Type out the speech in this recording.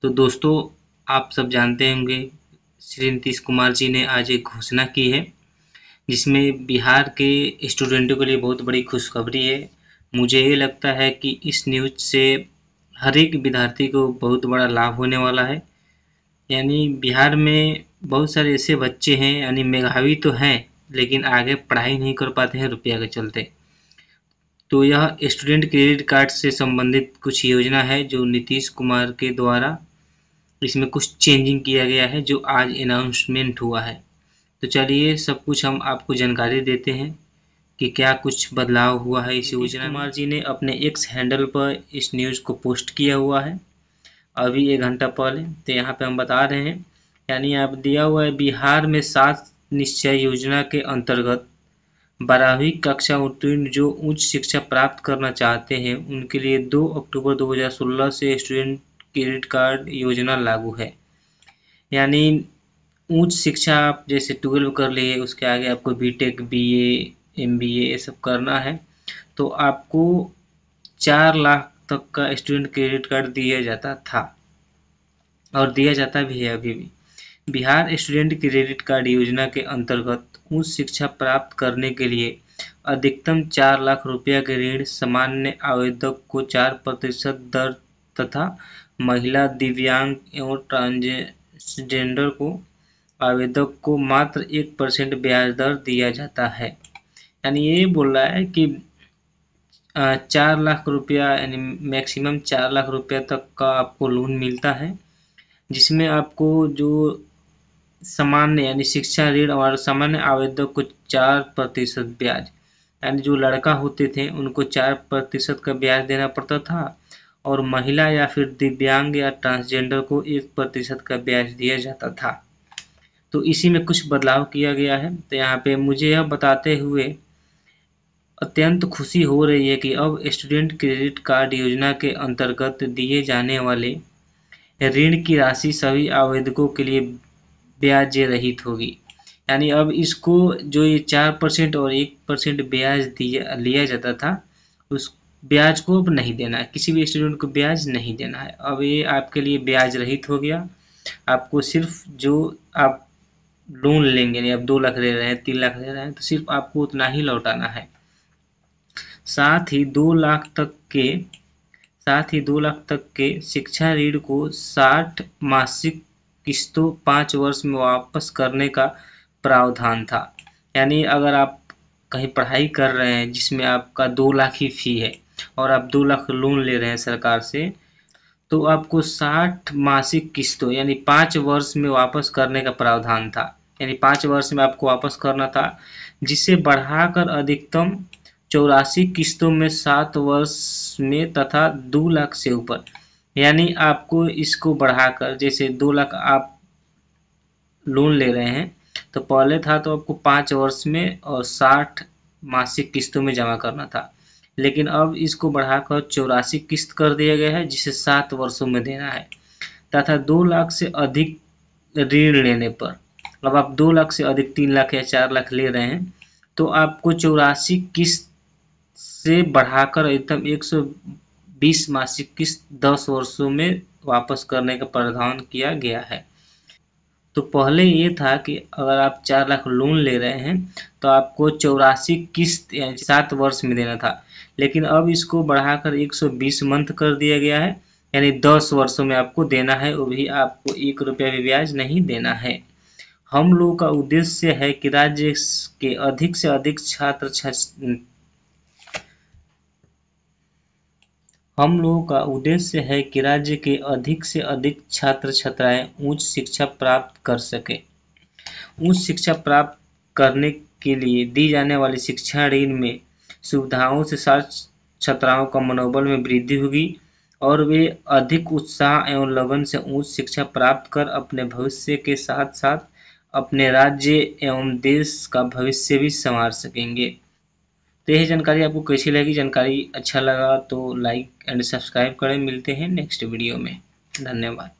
तो दोस्तों, आप सब जानते होंगे श्री नीतीश कुमार जी ने आज एक घोषणा की है, जिसमें बिहार के स्टूडेंटों के लिए बहुत बड़ी खुशखबरी है। मुझे ये लगता है कि इस न्यूज़ से हर एक विद्यार्थी को बहुत बड़ा लाभ होने वाला है। यानी बिहार में बहुत सारे ऐसे बच्चे हैं, यानी मेधावी तो हैं, लेकिन आगे पढ़ाई नहीं कर पाते हैं रुपया के चलते। तो यह स्टूडेंट क्रेडिट कार्ड से संबंधित कुछ योजना है जो नीतीश कुमार के द्वारा इसमें कुछ चेंजिंग किया गया है, जो आज अनाउंसमेंट हुआ है। तो चलिए सब कुछ हम आपको जानकारी देते हैं कि क्या कुछ बदलाव हुआ है इस योजना में। कुमार जी ने अपने एक्स हैंडल पर इस न्यूज़ को पोस्ट किया हुआ है अभी 1 घंटा पहले। तो यहाँ पे हम बता रहे हैं, यानी आप दिया हुआ है, बिहार में 7 निश्चय योजना के अंतर्गत 12वीं कक्षा उत्तीर्ण जो उच्च शिक्षा प्राप्त करना चाहते हैं, उनके लिए 2 अक्टूबर 2016 से स्टूडेंट क्रेडिट कार्ड योजना लागू है। यानी उच्च शिक्षा आप जैसे 12 कर लिए, उसके आगे आपको बीटेक, बीए, एमबीए ये सब करना है, तो आपको 4 लाख तक का स्टूडेंट क्रेडिट कार्ड दिया जाता था और दिया जाता भी है अभी भी। बिहार स्टूडेंट क्रेडिट कार्ड योजना के अंतर्गत उच्च शिक्षा प्राप्त करने के लिए अधिकतम 4 लाख रुपया के ऋण सामान्य आवेदक को 4% दर तथा महिला, दिव्यांग एवं ट्रांसजेंडर को आवेदक को मात्र 1% ब्याज दर दिया जाता है। यानी ये बोल रहा है कि 4 लाख रुपया यानी मैक्सिमम 4 लाख रुपया तक का आपको लोन मिलता है, जिसमें आपको जो सामान्य यानी शिक्षा ऋण और सामान्य आवेदक को 4% ब्याज, यानी जो लड़का होते थे उनको 4% का ब्याज देना पड़ता था, और महिला या फिर दिव्यांग या ट्रांसजेंडर को 1% का ब्याज दिया जाता था। तो इसी में कुछ बदलाव किया गया है। तो यहाँ पे मुझे यह बताते हुए अत्यंत खुशी हो रही है कि अब स्टूडेंट क्रेडिट कार्ड योजना के अंतर्गत दिए जाने वाले ऋण की राशि सभी आवेदकों के लिए ब्याज रहित होगी। यानी अब इसको जो ये 4% और 1% ब्याज लिया जाता था, उस ब्याज को अब नहीं देना है, किसी भी स्टूडेंट को ब्याज नहीं देना है। अब ये आपके लिए ब्याज रहित हो गया। आपको सिर्फ जो आप लोन लेंगे, यानी आप 2 लाख ले रहे हैं, 3 लाख ले रहे हैं, तो सिर्फ आपको उतना ही लौटाना है। साथ ही 2 लाख तक के शिक्षा ऋण को 60 मासिक किस्तों 5 वर्ष में वापस करने का प्रावधान था। यानी अगर आप कहीं पढ़ाई कर रहे हैं जिसमें आपका 2 लाख ही फी है और आप 2 लाख लोन ले रहे हैं सरकार से, तो आपको 60 मासिक किस्तों यानी 5 वर्ष में वापस करने का प्रावधान था। यानी 5 वर्ष में आपको वापस करना था, जिसे बढ़ाकर अधिकतम 84 किस्तों में 7 वर्ष में तथा 2 लाख से ऊपर। यानी आपको इसको बढ़ाकर, जैसे 2 लाख आप लोन ले रहे हैं, तो पहले था तो आपको 5 वर्ष में और 60 मासिक किस्तों में जमा करना था, लेकिन अब इसको बढ़ाकर 84 किस्त कर दिया गया है, जिसे 7 वर्षों में देना है। तथा 2 लाख से अधिक ऋण लेने पर, अब आप 2 लाख से अधिक 3 लाख या 4 लाख ले रहे हैं, तो आपको 84 किस्त से बढ़ाकर अधिकतम 120 मासिक किस्त 10 वर्षों में वापस करने का प्रावधान किया गया है। तो पहले ये था कि अगर आप 4 लाख लोन ले रहे हैं तो आपको 84 किस्त यानी 7 वर्ष में देना था, लेकिन अब इसको बढ़ाकर 120 मंथ कर दिया गया है, यानी 10 वर्षों में आपको देना है, वो भी आपको 1 रुपया भी ब्याज नहीं देना है। हम लोग का उद्देश्य है कि राज्य के अधिक से अधिक हम लोगों का उद्देश्य है कि राज्य के अधिक से अधिक छात्र छात्राएं उच्च शिक्षा प्राप्त कर सके। उच्च शिक्षा प्राप्त करने के लिए दी जाने वाली शिक्षा ऋण में सुविधाओं से छात्राओं का मनोबल में वृद्धि होगी और वे अधिक उत्साह एवं लगन से उच्च शिक्षा प्राप्त कर अपने भविष्य के साथ साथ अपने राज्य एवं देश का भविष्य भी संवार सकेंगे। तो यह जानकारी आपको कैसी लगी? जानकारी अच्छा लगा तो लाइक एंड सब्सक्राइब करें। मिलते हैं नेक्स्ट वीडियो में। धन्यवाद।